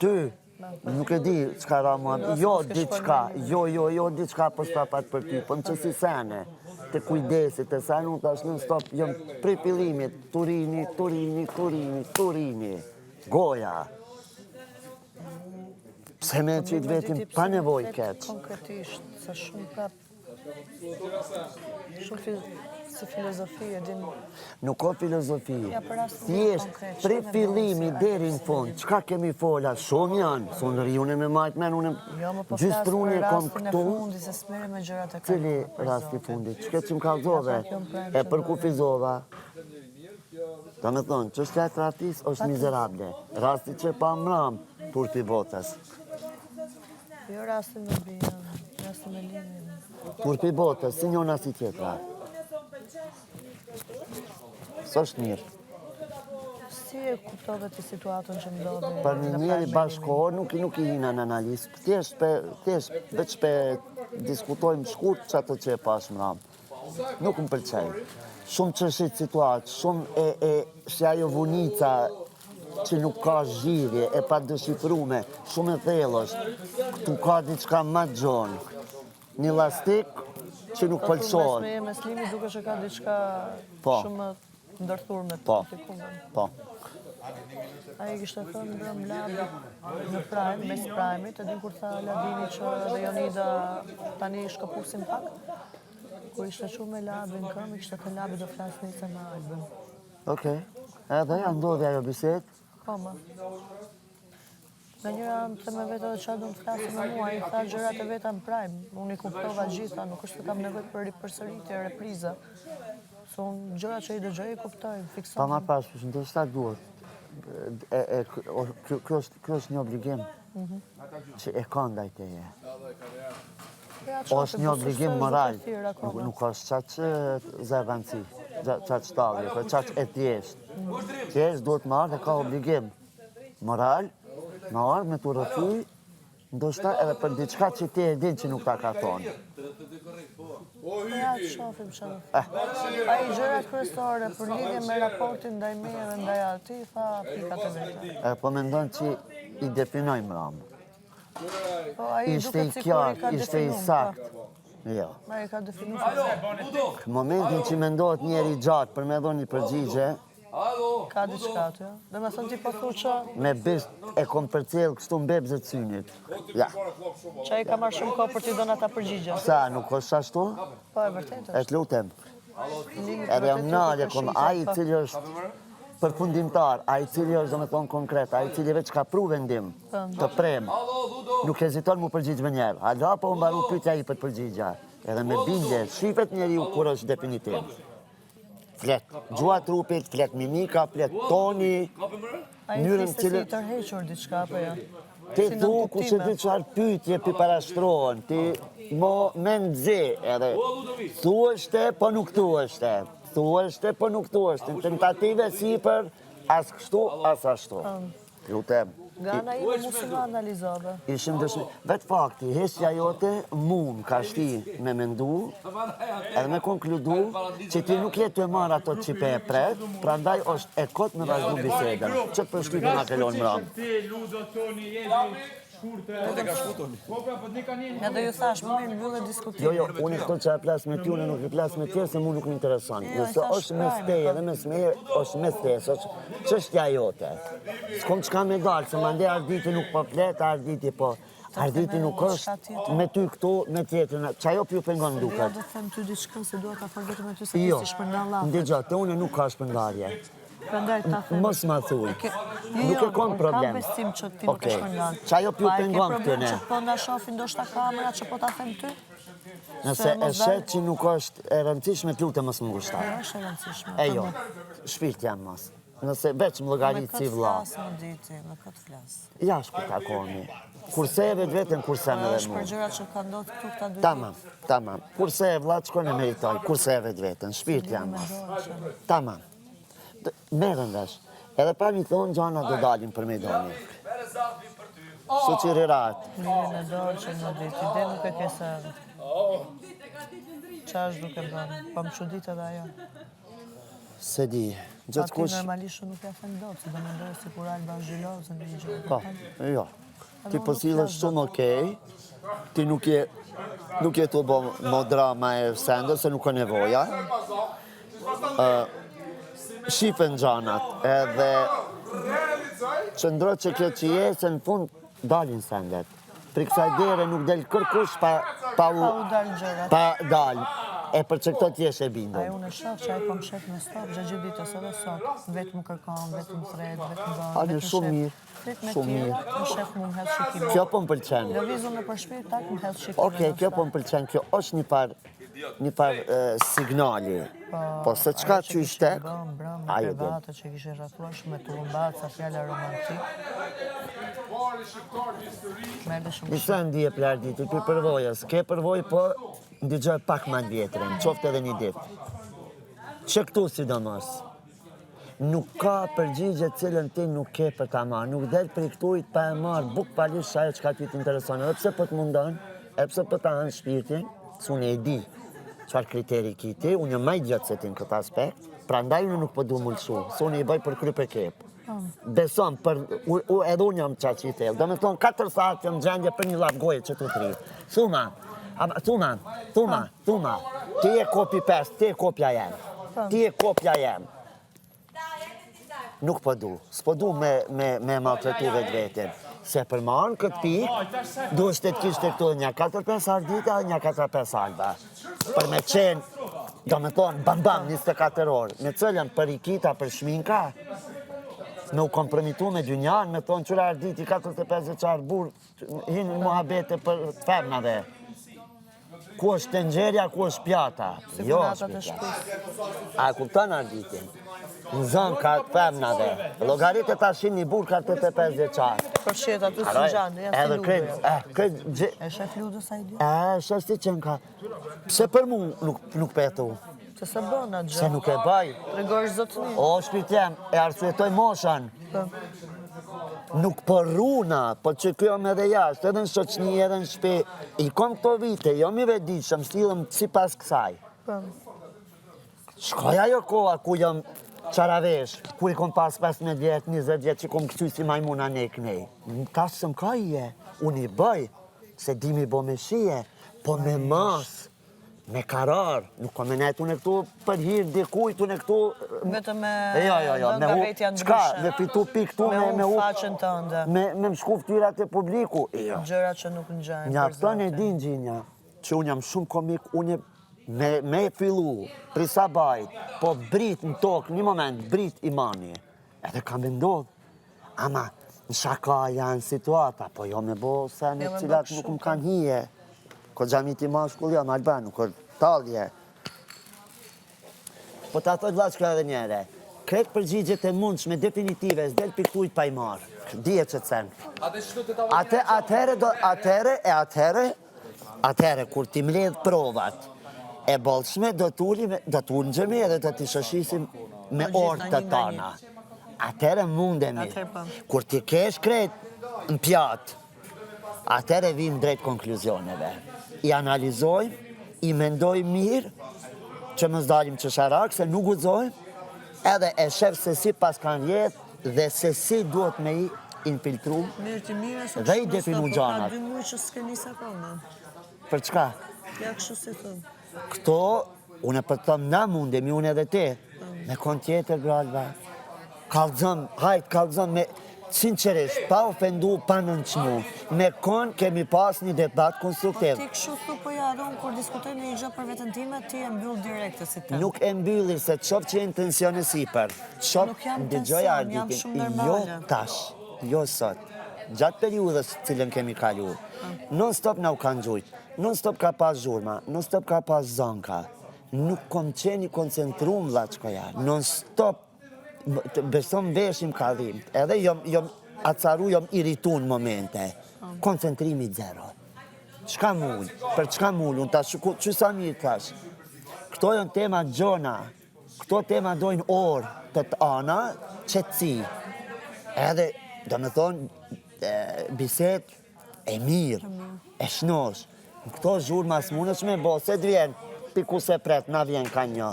ty, nuk e di çka ra mua, jo diçka për shpapat për ty, po në që si sene, të kujdesit, të sene, unë tash në stop, jam prej fillimit, Turini, goja. Pse me qitë vetim pa nevoj keq. Konkretisht, se shumë prap, shumë si filozofi e din... Nuk ka filozofi. Thjesht, prej fillimi deri në fund, qka kemi fola, shumë janë, sonë riune me majtë men, unë gjysë truni kom këtu. Cili rasti fundit, qëke që më kalzove, e përkufizova. Ta me thonë, çështja e tradhtis është mizerable, rasti që pa mram, turpi botës. Jo rastin me bijan, rastin me limin. Turpi botës, si njona si tjetra. Së është mirë. Si e kuptove të situatën që ndodhe? Për një njeri bashkohor nuk i hina në analizë. Thjesht veç pe diskutojmë shkurt që ato që e pash mram. Nuk më pëlqej. Shumë çështje situatë, shumë e ajo vunica që nuk ka zgjidhje, e pa dëshifrume, shumë e thellësh. Tu ka diçka ma gjonë. Një lastik që nuk pëlqon. Mes limi duke që ka diçka shumë ndërthurme të komplikume. Po. A i kishte thënë brëm labi në prime, mes prime-it, e din kur tha Ladini që dhe Jonida tani shkëpusin pak, kur ishte që me labi në këm, ishte të labi do flasë njëse me albën. Okej. Edhe ja ndodhi ajo bisedë? Po, më. Në njëra të me vetë dhe qa du të flasë me mua, i tha gjërat e veta në prime, unë i kuptova gjitha, nuk është të kam nevojt për përsëritje, repriza. So, unë gjërat që i dëgjoj i kuptoj, fiksoj. Pa ma pashpush, ndoshta duhet. Kjo është një obligim që e ka ndaj teje. është një obligim moral, nuk është qaqë zëvanci, qaqë talje, për qaqë e thjesht. Thjesht duhet marrë dhe ka obligim moral, marrë me të rëfy, ndoshta edhe për diçka që ti e din që nuk ta ka thonë. Ja, të shofim që në a i gjërat kryesore për lidhje me raportin ndaj me dhe ndaj ati, tha pikat e vete. Po mendon që i definojmë ramë. Ishte i qartë, ishte i sakt. Jo. Ma i ka definu. Momentin që mendohet njeri gjatë për me dhoni përgjigje, ka diçka aty, dhe me thënë ti po thu që... me bisht e kom përcjell kështu mbebzë të synit. Ja. Që i ka marrë shumë kohë për t'i dhënë ata përgjigje. Sa, nuk është ashtu? Po, e vërtet është. E të lutem. Edhe jam nalje, ai i cili është përfundimtar, ai i cili është, do me thonë konkret, ai i cili veç ka pru vendim të prem, nuk heziton mu përgjigjë me njerë. Hala po mbaru pyetja i për përgjigja. Edhe me bindje, shifet njeriu kur është definitiv. Flet gjua trupit, flet mimika, flet toni. A i fliste si i tërhequr diçka, apo jo? Ti thu ku që di qarë pyetje pi parashtrohen, ti mo me nëzi, edhe thueshte, po nuk thueshte. Thueshte, po nuk thueshte. Në tentative si për as kështu, as ashtu. Lutem. Gana i me musi më analizove. Ishim dëshmi. Vetë fakti, hesja jote mund ka shti me mendu, edhe me konkludu, që ti nuk jetë të marrë ato që pe e pret, pra ndaj është e kot me vazhdu bisedën. Që për shtypë nga kelon më ramë. Edhe ju thash, më mirë mbyllë diskutim. Jo, unë këto që e plas me tjune, nuk i plas me tjerë, se mu nuk më intereson. Nëse është mes teje dhe mes meje, është mes teje, është çështja jote. S'kom qka me dalë, se mande arditi nuk po flet, arditi po. Arditi nuk është me ty këtu, me tjetërën. Qa jo pju pengon duket? Jo, do të them ty diçka se duhet ta fal vetëm me ty se ti si shpërndallat. Ndëgjo, te une nuk ka shpërndarje. Mos ma thuj. Nuk e kom problem. Kam besim që ti nuk e shpërndan. Qa jo pju pengon këtë ne? Që po nda shofin do shta kamera që po ta them ty? Nëse e shet që nuk është e rëndësishme, të lutem mos më ngushtar. Jo, është e rëndësishme. E jo, shpirt jam mos. Nëse veç më llogarit si vlla. Me këtë flasë më diti, me këtë flasë. Ja shku takomi. Kurse e vetë vetën, kurse me dhe mu. Është për gjërat që ka ndodhur këtu këta dy. Tamam. Kurse e vlla, qëkon e meritoj. Kurse e vetë vetën, shpirt jam mos. Tamam. Merën vesh. Edhe pa mi thonë, gjana do dalim për me doni. Shtu që rirat. Mirën e dorë që më diti, dhe nuk e kese... Qa është duke bërë, pa më qudit edhe ajo. Se di, gjithë Ati kush... normalisht nuk e thënë dot, se do me ndojë si kur Alba zhjilozën një gjë. Po, jo. Ti po sillesh shumë okej, ti nuk je të bo mo drama e sende, se nuk ka nevoja. Shifen gjanat, edhe qëndro që kjo që je, se në fund dalin sendet. Për kësaj dere nuk del kërkush pa u dalë gjërat. Pa dalë. E për që këto t'jesh e bindur. Ajo unë shoh që ai po më shef në stop, gjithë ditës edhe sot. Vetë më kërkon, vetë më thret, vetë më bën. Ani, shumë mirë. Shumë mirë. Më shef më hedh shikimin. Kjo po më pëlqen. Lëvizun në përshpirë, tak më hedh shikimin. Okej, kjo po më pëlqen. Kjo është një par signali. Po se qka që i shtek, ajo dhe. Ajo që kishe rratuar me turumbaca, fjalla romantik. Nisa ndije plarditi, për përvojës. Ke përvoj, po ndigjoj pak ma vjetërën, qofte edhe një ditë. Që këtu sidomos, nuk ka përgjigje cilën ti nuk ke për ta marrë, nuk del për i këtujt pa e marrë buk palisht ajo që ka ty t'intereson, edhe pse po t'mundon, edhe pse po ta hanë shpirtin, se unë e di qëfar kriteri ki ti, unë jam maj gjatë se ti në këtë aspekt, pra ndaj unë nuk po du mullëshu, se unë i bëj për kryp e kep. Beson, edhe unë jam qatë që i thellë, do me thonë 4 saat jam gjendje për një lap goje që t'u tri. Thuma, ti e kopi 5, ti e kopja jem. Ti e kopja jem. Nuk po du, s'po du me maltretu vetë vetin. Se për marën këtë pik, du është të kishtë të këtu një 4-5 ardita dhe një 4-5 alba. Për me qenë, do me thonë, bam 24 orë, me cëllën për ikita, për shminka, me u kompromitu me dynjan, me thonë qëra arditi 45 qarë burë, hinë muhabete për femnave. Ku është tenxherja, ku është pjata? Jo është pjata. A kupton arditin? Në zonë ka femnave. Logaritë ta shin një burë ka 85 qarë. Për shetë aty së gjanë, ja si ludë. E shef ludës a i dy? Shef si qenë ka. Pse për mu nuk petu? Se se bëna gjë. Se nuk e baj. Tregojsh zotëni. O, shpirtjem, e arsuetoj moshën. Nuk për runa, po që kjo me dhe jashtë, edhe në shoqni, edhe në shpe, i kom këto vite, jo mi vedishëm, stilëm si pas kësaj. Shkoj ajo koha ku jam qaravesh, ku i kom pas 15 vjetë, 20 vjetë që kom këtu si majmuna ne kënej. Ka shëm ka i e, unë i bëj, se dimi bo me shije, po me mas, me karar, nuk kom e netu në këtu për hirë dikujt, në këtu... Vetëm me me vetja ndryshe. Me fitu pik tu, me faqen të ndë. Me më shku ftyrat e publiku. Gjëra që nuk në gjajnë. Nja, këtën e din gjinja, që unë jam shumë komik, unë me fillu, prisa bajt, po brit në tokë, një moment, brit imani. Edhe kam ndodhë, ama në shaka janë situata, po jo me bo se në cilat nuk më kanë hije. Ko gjami ti ma shkull jam Albanu, ko talje. Po ta thot vlaq kjo edhe njere, kretë përgjigjet e mundshme definitive, s'del piktujt pa i marë. Dije që të sen. Atere, kur ti mledh provat e bolshme, do t'unë gjemi edhe do t'i shoshisim me orë të tana. Atere mundemi. Kur ti kesh kretë në pjatë, atere vim drejt konkluzioneve. I analizojmë, i mendojmë mirë, që më zdalim që sharak, se nuk gudzojmë, edhe e shef se si pas kanë jetë dhe se si duhet me i infiltru dhe i definu gjanat. Ka 2 muaj që s'ke njësa kona. Për çka? Ja kështu si thëmë. Këto, unë e për thëmë na mundemi, unë edhe te, me kon tjetër, gralva. Kalzëm, kalzëm me... Sinqerisht, pa ofendu, pa nënçmu, me kon kemi pas një debat konstruktiv. Ti kështu thu, po ja, unë kur diskutoj në një gjë për vetën time, ti e mbyll direkte si të. Nuk e mbyllir, se të shop që e në tensione sipër. Nuk jam tension, jam shumë normale. Jo tash, jo sot. Gjatë periudës cilën kemi kalu. Non stop na u kanë gjujt, non stop ka pas zhurma, non stop ka pas zonka. Nuk kom qeni koncentrum, vlaçkoja, non stop. Beson veshim kallim, edhe jom acaru, jom iritu në momente. Koncentrimi zero. Qka mull? Për qka mull? Unë tash, që sa mirë tash? Këto janë tema gjona. Këto tema dojnë orë të ana, qëtësi. Edhe, do me thonë, biset e mirë, e shnosh. Këto zhurë mas munësh me bo, se të vjen, piku se pret, na vjen ka një.